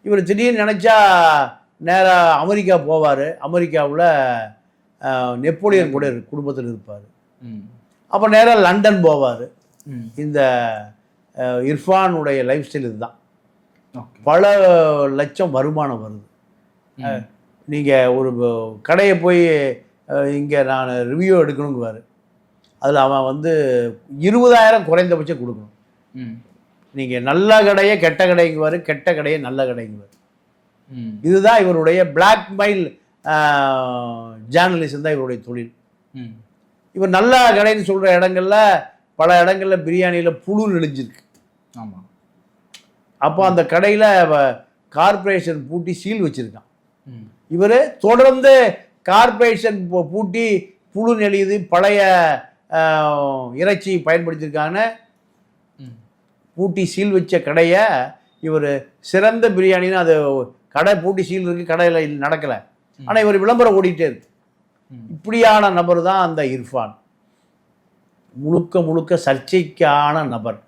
இவர் திடீர்னு நினச்சா நேராக அமெரிக்கா போவார். அமெரிக்காவில் நெப்போலியன் கூட குடும்பத்தில் இருப்பார். அப்போ நேராக லண்டன் போவார். இந்த இர்ஃபானுடைய லைஃப் ஸ்டைல் இதுதான். பல லட்சம் வருமானம் வருது. நீங்கள் ஒரு கடையை போய் இங்கே நான் ரிவ்யூ எடுக்கணுங்குவார். அதில் அவன் வந்து 20,000 குறைந்தபட்சம் கொடுக்கணும். நீங்கள் நல்ல கடையை கெட்ட கடைங்குவார், கெட்ட கடையை நல்ல கடைங்குவார். இதுதான் இவருடைய பிளாக்மெயில் ஜேர்னலிசம் தான் இவருடைய தொழில். இவர் நல்ல கடைன்னு சொல்கிற இடங்கள்ல பல இடங்களில் பிரியாணியில் புழு நெளிஞ்சிருக்கு. ஆமாம். அப்போ அந்த கடையில் கார்பரேஷன் பூட்டி சீல் வச்சுருக்கான். இவர் தொடர்ந்து கார்பரேஷன் பூட்டி புழு நெளியுது, பழைய இறைச்சி பயன்படுத்தியிருக்காங்கன்னு பூட்டி சீல் வச்ச கடையை இவர் சிறந்த பிரியாணின்னு அது கடை பூட்டி சீல் இருக்குது, கடையில் நடக்கலை. ஆனால் இவர் விளம்பரம் ஓடிட்டே இருக்கு. இப்படியான நபர் தான் அந்த இர்ஃபான். முழுக்க முழுக்க சர்ச்சைக்கான நபர்.